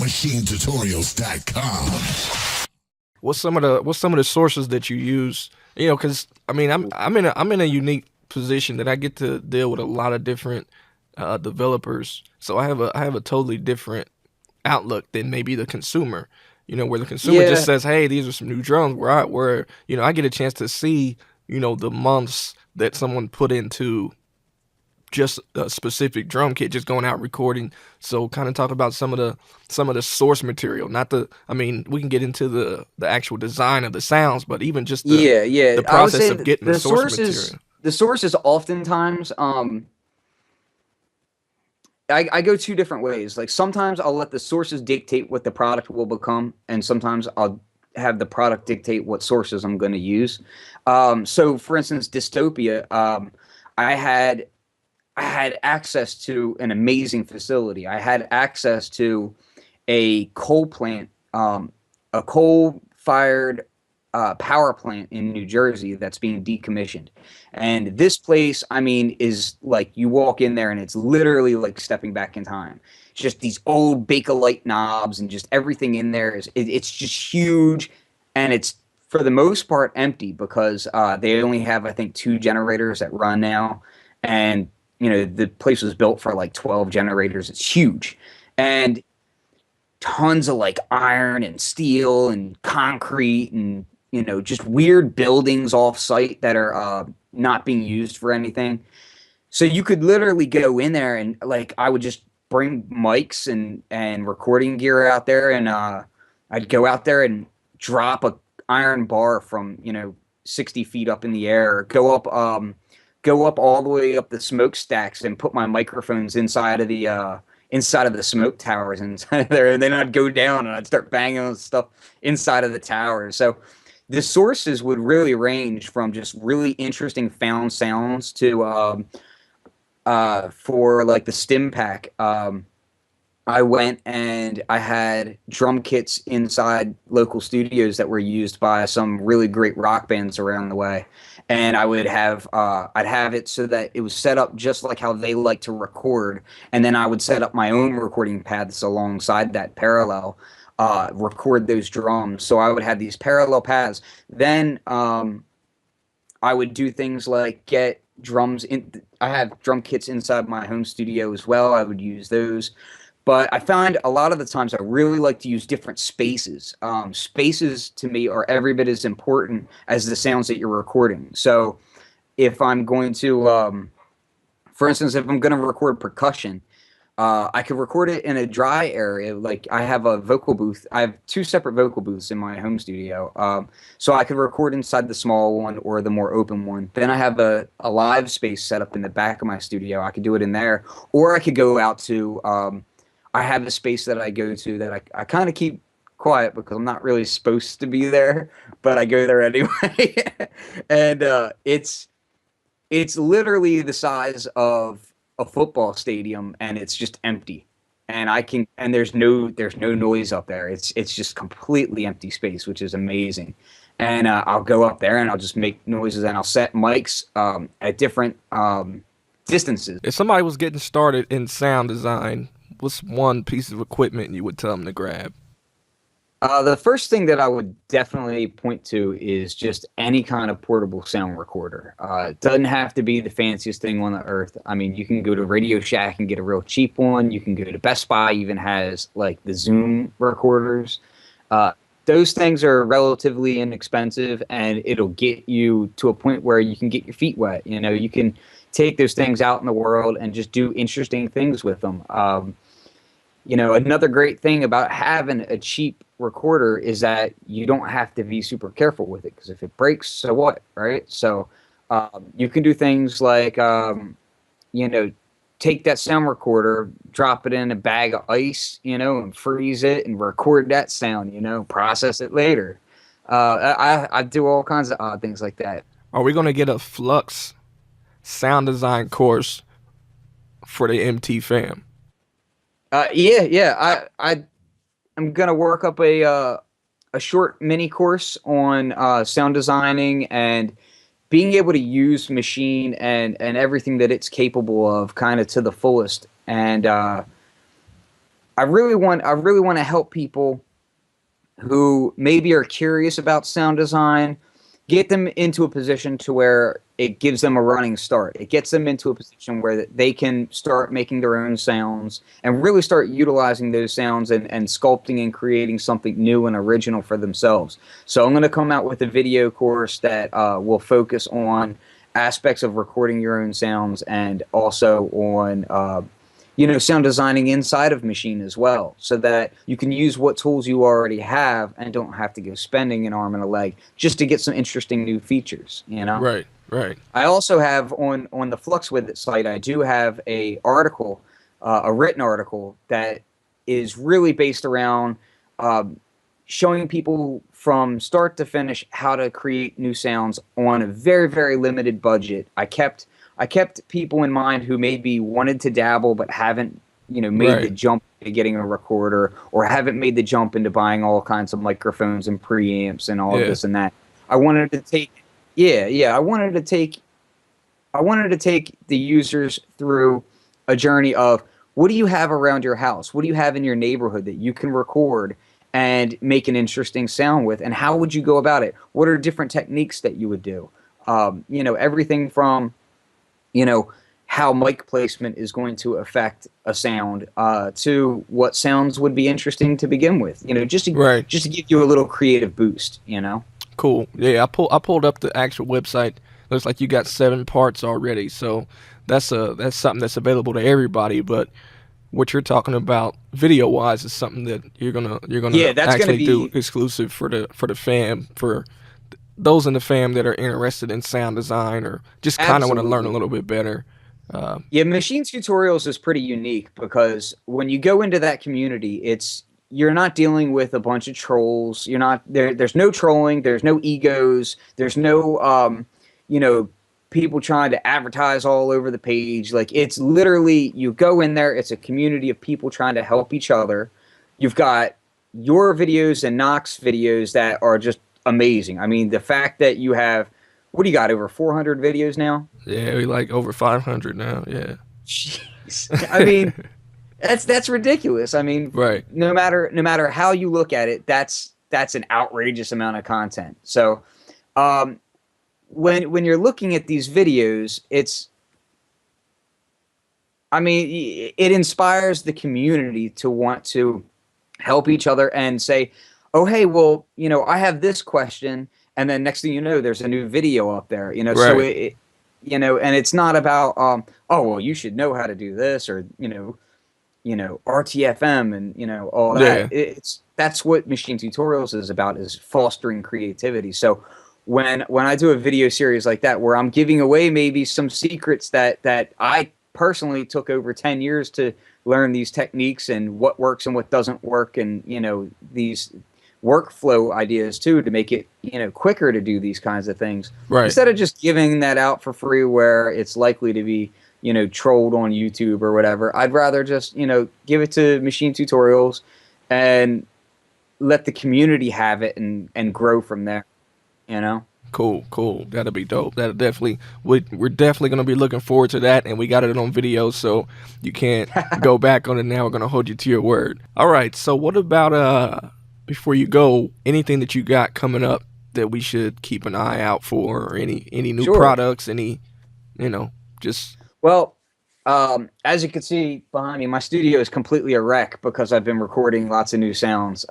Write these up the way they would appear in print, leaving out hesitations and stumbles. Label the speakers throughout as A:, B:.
A: MachineTutorials.com.
B: What's some of the sources that you use? You know, because I mean, I'm in a unique position that I get to deal with a lot of different developers. So I have a totally different outlook than maybe the consumer. You know, where the consumer just
C: Yeah,
B: says, "Hey, these are some new drums." Where I get a chance to see the months that someone put into just a specific drum kit, just going out recording. So kind of talk about some of the source material. Not the, I mean, we can get into the actual design of the sounds, but even just the
C: yeah, yeah.
B: the
C: I would
B: process
C: say
B: of getting the
C: the
B: source
C: sources,
B: material.
C: the sources oftentimes, I go two different ways. Like sometimes I'll let the sources dictate what the product will become, and sometimes I'll have the product dictate what sources I'm going to use. So, for instance, Dystopia, I had I had access to an amazing facility. I had access to a coal plant, a coal-fired power plant in New Jersey that's being decommissioned. And this place, I mean, is like you walk in there and it's literally like stepping back in time. It's just these old Bakelite knobs and just everything in there it's just huge, and it's for the most part empty because they only have I think two generators that run now, and the place was built for like 12 generators. It's huge, and tons of like iron and steel and concrete and just weird buildings off site that are not being used for anything. So you could literally go in there and like I would just bring mics and recording gear out there, and I'd go out there and drop a iron bar from 60 feet up in the air, go up all the way up the smokestacks and put my microphones inside of the smoke towers inside there, and then I'd go down and I'd start banging on stuff inside of the towers. So the sources would really range from just really interesting found sounds to for like the stim pack. I went and I had drum kits inside local studios that were used by some really great rock bands around the way. And I'd have it so that it was set up just like how they like to record. And then I would set up my own recording paths alongside that parallel, record those drums. So I would have these parallel paths. Then I would do things like get drums in. I have drum kits inside my home studio as well. I would use those. But I find a lot of the times I really like to use different spaces. Spaces to me are every bit as important as the sounds that you're recording. So if I'm going to, for instance, if I'm going to record percussion, I could record it in a dry area. Like I have a vocal booth. I have two separate vocal booths in my home studio. So I could record inside the small one or the more open one. Then I have a live space set up in the back of my studio. I could do it in there. Or I could go out to, I have a space that I go to that I kind of keep quiet because I'm not really supposed to be there, but I go there anyway. And it's literally the size of a football stadium, and it's just empty. And there's no noise up there. It's just completely empty space, which is amazing. And I'll go up there and I'll just make noises, and I'll set mics at different distances.
B: If somebody was getting started in sound design, what's one piece of equipment you would tell them to grab?
C: The first thing that I would definitely point to is just any kind of portable sound recorder. It doesn't have to be the fanciest thing on the earth. I mean, you can go to Radio Shack and get a real cheap one. You can go to Best Buy, even has like the Zoom recorders. Those things are relatively inexpensive, and it'll get you to a point where you can get your feet wet. You can take those things out in the world and just do interesting things with them. Another great thing about having a cheap recorder is that you don't have to be super careful with it, because if it breaks, so what, right? So you can do things like, take that sound recorder, drop it in a bag of ice, and freeze it and record that sound, process it later. I do all kinds of odd things like that.
B: Are we gonna get a Flux sound design course for the MT fam?
C: Yeah. I'm gonna work up a short mini course on sound designing and being able to use Maschine and everything that it's capable of, kind of to the fullest. And I really want to help people who maybe are curious about sound design, get them into a position to where it gives them a running start. It gets them into a position where they can start making their own sounds and really start utilizing those sounds and sculpting and creating something new and original for themselves. So I'm going to come out with a video course that will focus on aspects of recording your own sounds and also on sound designing inside of Maschine as well, so that you can use what tools you already have and don't have to go spending an arm and a leg just to get some interesting new features, you know?
B: Right, right.
C: I also have on the Flux with It site, I do have a written article that is really based around showing people from start to finish how to create new sounds on a very, very limited budget. I kept people in mind who maybe wanted to dabble but haven't, made the
B: Right.
C: jump to getting a recorder or haven't made the jump into buying all kinds of microphones and preamps and all of
B: Yeah.
C: this and that. I wanted to take, yeah, I wanted to take the users through a journey of what do you have around your house? What do you have in your neighborhood that you can record and make an interesting sound with? And how would you go about it? What are different techniques that you would do? Everything from how mic placement is going to affect a sound to what sounds would be interesting to begin with.
B: Right.
C: Just to give you a little creative boost.
B: Cool. Yeah, I pulled up the actual website. Looks like you got 7 parts already. So that's something that's available to everybody. But what you're talking about video wise is something that you're gonna
C: Yeah, that's going to
B: actually do
C: be
B: exclusive for the fam, for those in the fam that are interested in sound design or just kind of want to learn a
C: absolutely.
B: little bit better. Uh,
C: Yeah, Machine Tutorials is pretty unique because when you go into that community, you're not dealing with a bunch of trolls. You're not there. There's no trolling. There's no egos. There's no you know, people trying to advertise all over the page. Like it's literally you go in there. It's a community of people trying to help each other. You've got your videos and Knox videos that are just amazing. I mean, the fact that you have what do you got over 400 videos now?
B: yeah, we like over 500 now. Yeah.
C: Jeez. I mean, that's ridiculous. I mean,
B: Right.
C: no matter how you look at it, that's an outrageous amount of content. So, um, when you're looking at these videos, I mean, it inspires the community to want to help each other and say, "Oh, hey, well, I have this question," and then next thing you know, there's a new video up there. So
B: Right.
C: and it's not about oh, well, you should know how to do this or RTFM and all that.
B: Yeah.
C: That's what Machine Tutorials is about, is fostering creativity. So when I do a video series like that where I'm giving away maybe some secrets that I personally took over 10 years to learn, these techniques and what works and what doesn't work, and these workflow ideas too, to make it quicker to do these kinds of things,
B: Right.
C: instead of just giving that out for free where it's likely to be trolled on YouTube or whatever. I'd rather just give it to Machine Tutorials and let the community have it and grow from there. you know
B: Cool, cool. That'll be dope. That'll definitely we're definitely gonna be looking forward to that, and we got it on video, so you can't go back on it now. We're gonna hold you to your word. All right. So what about before you go, anything that you got coming up that we should keep an eye out for, or any new
C: Sure.
B: products, any just
C: Well, as you can see behind me, my studio is completely a wreck because I've been recording lots of new sounds.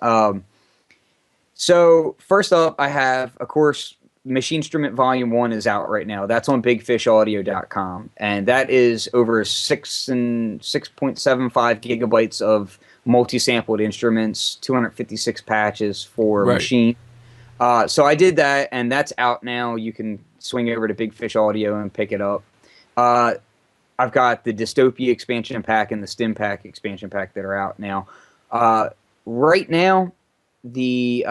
C: So first up, I have, of course, Machine Instrument Volume 1 is out right now. That's on bigfishaudio.com, and that is over 6.75 gigabytes of multi-sampled instruments, 256 patches for
B: right.
C: Machine. So I did that, and that's out now. You can swing over to Big Fish Audio and pick it up. Uh, I've got the Dystopia expansion pack and the Stim pack expansion pack that are out now. Right now, the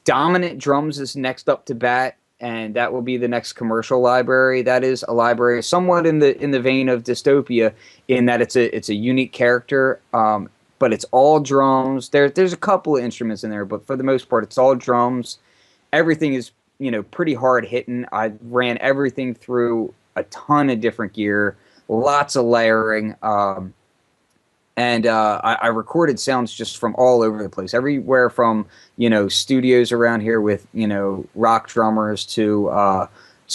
C: Dominant Drums is next up to bat, and that will be the next commercial library. That is a library somewhat in the vein of Dystopia, in that it's a unique character, but it's all drums. There's a couple of instruments in there, but for the most part, it's all drums. Everything is pretty hard hitting. I ran everything through a ton of different gear, lots of layering. And I recorded sounds just from all over the place, everywhere from studios around here with rock drummers to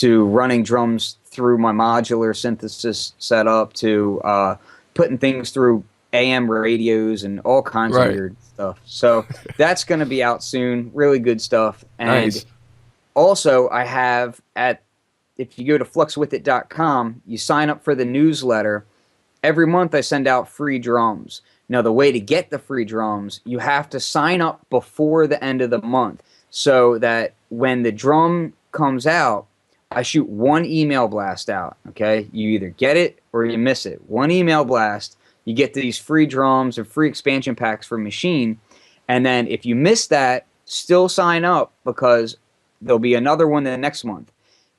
C: running drums through my modular synthesis setup to putting things through AM radios and all kinds of
B: Right.
C: weird stuff. So that's going to be out soon. Really good stuff. And
B: Nice.
C: also, I have if you go to fluxwithit.com, you sign up for the newsletter. Every month I send out free drums. Now, the way to get the free drums, you have to sign up before the end of the month so that when the drum comes out, I shoot one email blast out, okay? You either get it or you miss it. One email blast, you get these free drums or free expansion packs for Maschine. And then if you miss that, still sign up because there'll be another one the next month.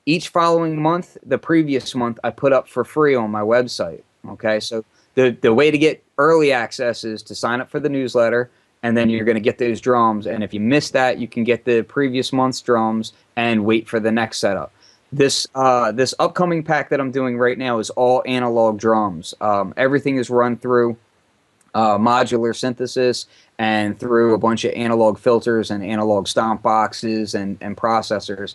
C: Each following month, the previous month, I put up for free on my website. Okay, so the way to get early access is to sign up for the newsletter, and then you're going to get those drums. And if you miss that, you can get the previous month's drums and wait for the next setup. This upcoming pack that I'm doing right now is all analog drums. Everything is run through modular synthesis and through a bunch of analog filters and analog stomp boxes and processors,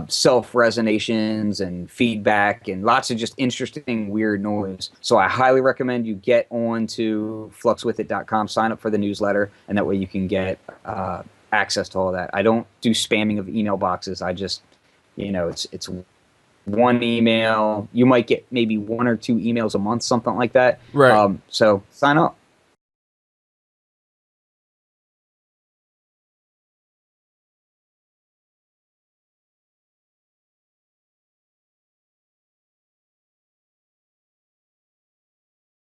C: self-resonations and feedback and lots of just interesting weird noise. So I highly recommend you get on to fluxwithit.com, sign up for the newsletter, and that way you can get access to all that. I don't do spamming of email boxes. I just, it's one email. You might get maybe 1 or 2 emails a month, something like that.
B: Right.
C: So sign up.